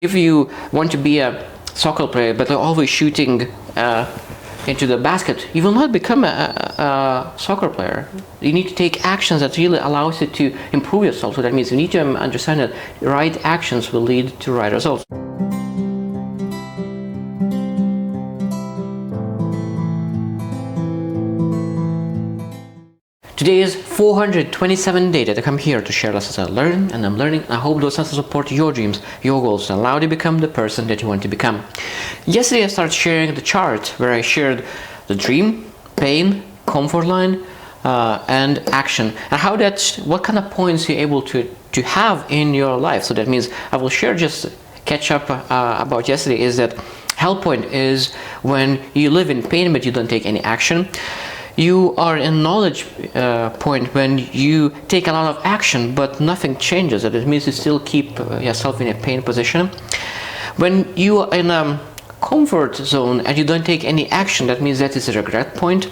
If you want to be a soccer player but are always shooting into the basket, you will not become a soccer player. You need to take actions that really allows you to improve yourself. So that means you need to understand that right actions will lead to right results. Today is 427 days that I come here to share lessons I learn, and I'm learning. I hope those lessons support your dreams, your goals, and allow you to become the person that you want to become. Yesterday I started sharing the chart where I shared the dream, pain, comfort line, and action, and how what kind of points you're able to have in your life. So that means I will share, just catch up about yesterday, is that hell point is when you live in pain but you don't take any action. You are in knowledge point when you take a lot of action but nothing changes. That means you still keep yourself in a pain position. When you are in a comfort zone and you don't take any action, that means that is a regret point.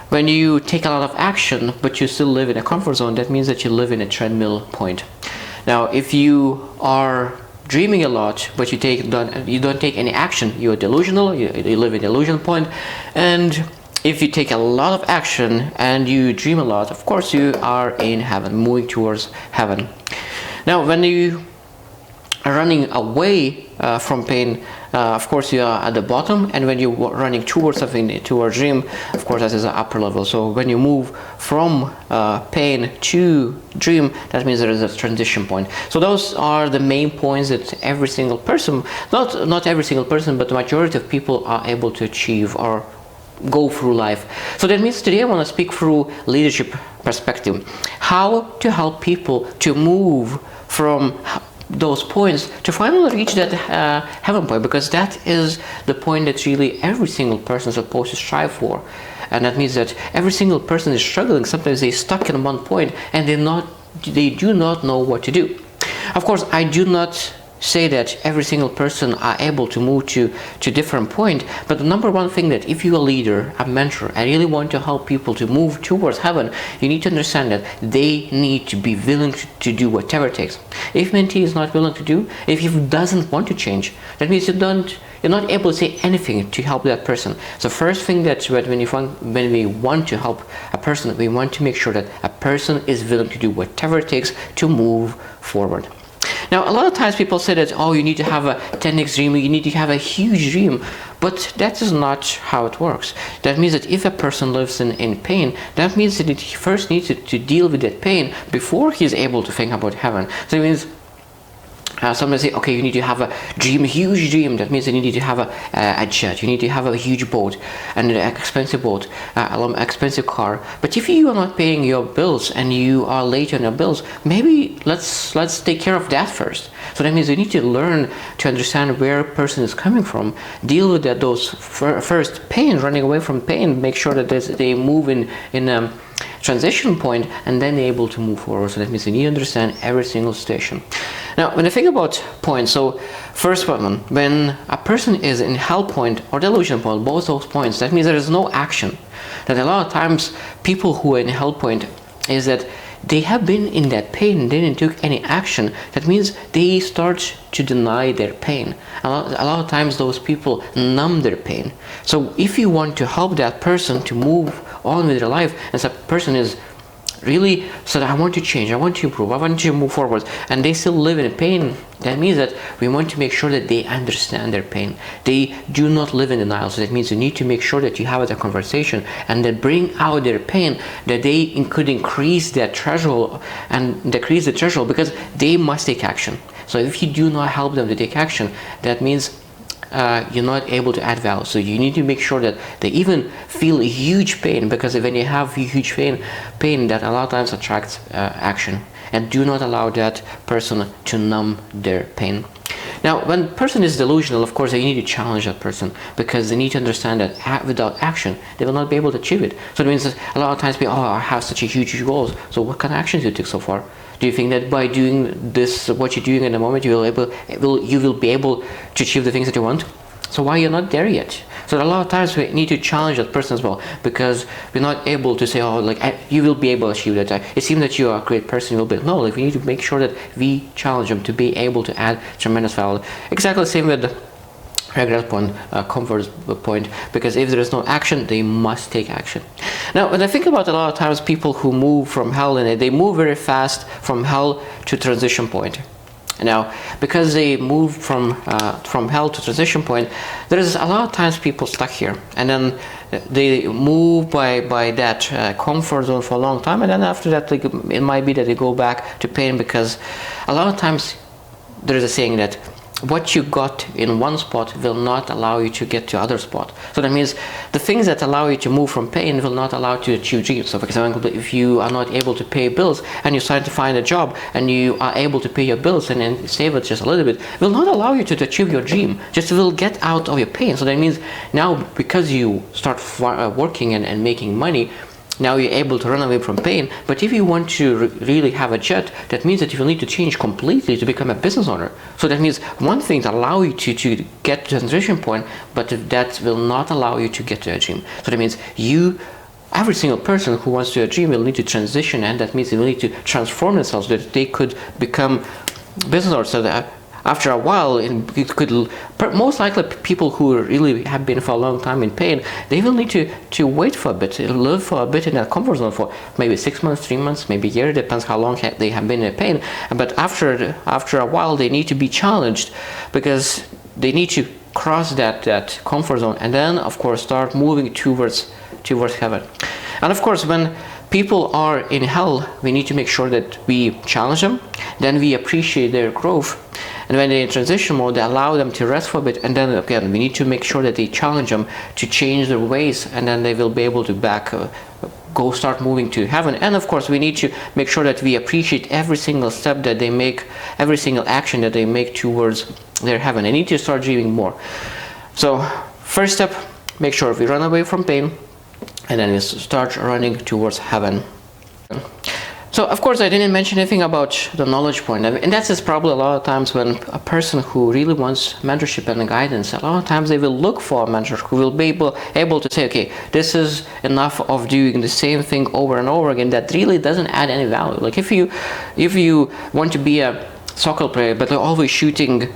When you take a lot of action but you still live in a comfort zone, that means that you live in a treadmill point. Now, if you are dreaming a lot but you don't take any action, you are delusional. You live in delusion point. And if you take a lot of action and you dream a lot, of course you are in heaven, moving towards heaven. Now, when you are running away from pain, of course you are at the bottom, and when you're running towards something, towards dream, of course that is the upper level. So when you move from pain to dream, that means there is a transition point. So those are the main points that every single person, not every single person, but the majority of people are able to achieve or go through life. So that means today I want to speak through leadership perspective, how to help people to move from those points to finally reach that heaven point, because that is the point that really every single person is supposed to strive for. And that means that every single person is struggling. Sometimes they're stuck in one point and they do not know what to do. Of course, I do not say that every single person are able to move to different point, but the number one thing, that if you're a leader, a mentor, and really want to help people to move towards heaven, you need to understand that they need to be willing to do whatever it takes. If mentee is not willing to do, if he doesn't want to change, that means you're not able to say anything to help that person. So first thing that when we want to help a person, we want to make sure that a person is willing to do whatever it takes to move forward. Now, a lot of times people say that, oh, you need to have a 10x dream, you need to have a huge dream, but that is not how it works. That means that if a person lives in pain, that means that he first needs to deal with that pain before he's able to think about heaven. So it means somebody say, okay, you need to have a dream, a huge dream. That means that you need to have a jet, you need to have a huge boat, and an expensive boat, an expensive car. But if you are not paying your bills and you are late on your bills, maybe let's take care of that first. So that means you need to learn to understand where a person is coming from, deal with those first pain, running away from pain, make sure that they move in transition point, and then they're able to move forward. So that means you need to understand every single station. Now, when I think about points, so first one, when a person is in hell point or delusion point, both those points, that means there is no action. That a lot of times people who are in hell point is that they have been in that pain, they didn't take any action. That means they start to deny their pain. A lot of times those people numb their pain. So if you want to help that person to move on with their life, and the person is really said, I want to change, I want to improve, I want to move forward, and they still live in pain, that means that we want to make sure that they understand their pain. They do not live in denial. So that means you need to make sure that you have a conversation and that bring out their pain, that they could increase their threshold and decrease the threshold, because they must take action. So if you do not help them to take action, that means you're not able to add value. So you need to make sure that they even feel a huge pain, because when you have huge pain that a lot of times attracts action. And do not allow that person to numb their pain. Now, when a person is delusional, of course, you need to challenge that person, because they need to understand that without action, they will not be able to achieve it. So it means that a lot of times people, I have such a huge goals. So what kind of actions do you take so far? Do you think that by doing this, what you're doing in the moment, you will be able to achieve the things that you want? So why you're not there yet? So a lot of times we need to challenge that person as well, because we're not able to say, oh, like, you will be able to achieve that. It seems that you are a great person, you will be. No, like, we need to make sure that we challenge them to be able to add tremendous value. Exactly the same with the regret point, comfort point, because if there is no action, they must take action. Now, when I think about a lot of times people who move from hell, and they move very fast from hell to transition point. Now, because they move from hell to transition point, there is a lot of times people stuck here, and then they move by that comfort zone for a long time, and then after that, like, it might be that they go back to pain, because a lot of times there is a saying that what you got in one spot will not allow you to get to other spot. So that means the things that allow you to move from pain will not allow you to achieve dreams. So for example, if you are not able to pay bills and you start to find a job and you are able to pay your bills and then save it just a little bit, will not allow you to achieve your dream, just will get out of your pain. So that means now, because you start working and making money, now you're able to run away from pain. But if you want to really have a jet, that means that you will need to change completely to become a business owner. So that means one thing to allow you to get to the transition point, but that will not allow you to get to a dream. So that means every single person who wants to achieve will need to transition, and that means they will need to transform themselves so that they could become business owners. So that after a while, it could, most likely people who really have been for a long time in pain, they will need to wait for a bit, live for a bit in that comfort zone for maybe 6 months, 3 months, maybe a year, depends how long they have been in pain. But after a while, they need to be challenged, because they need to cross that comfort zone, and then of course start moving towards heaven. And of course, when people are in hell, we need to make sure that we challenge them, then we appreciate their growth. And when they're in transition mode, they allow them to rest for a bit, and then again, we need to make sure that they challenge them to change their ways, and then they will be able to go start moving to heaven. And of course, we need to make sure that we appreciate every single step that they make, every single action that they make towards their heaven. They need to start dreaming more. So first step, make sure we run away from pain, and then we start running towards heaven. So of course, I didn't mention anything about the knowledge point, and that's just probably a lot of times when a person who really wants mentorship and guidance, a lot of times they will look for a mentor who will be able to say, okay, this is enough of doing the same thing over and over again. That really doesn't add any value. Like if you want to be a soccer player, but you're always shooting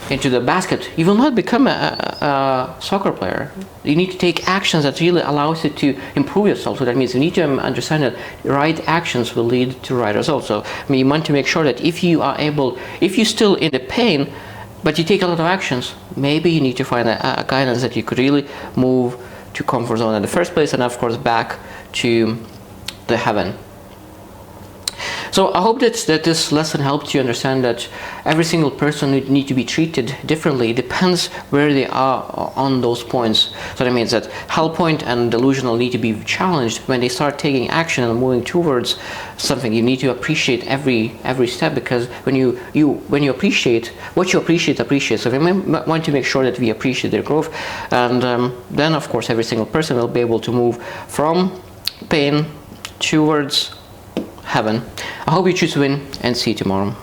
into the basket, you will not become a soccer player. You need to take actions that really allows you to improve yourself. So that means you need to understand that right actions will lead to right results. So you want to make sure that if you're still in the pain, but you take a lot of actions, maybe you need to find a guidance that you could really move to comfort zone in the first place, and of course back to the heaven. So I hope that this lesson helped you understand that every single person need to be treated differently. It depends where they are on those points. So that means that hell point and delusional need to be challenged. When they start taking action and moving towards something, you need to appreciate every step, because when you appreciate what you appreciate. So we want to make sure that we appreciate their growth, and then of course every single person will be able to move from pain towards heaven. I hope you choose to win, and see you tomorrow.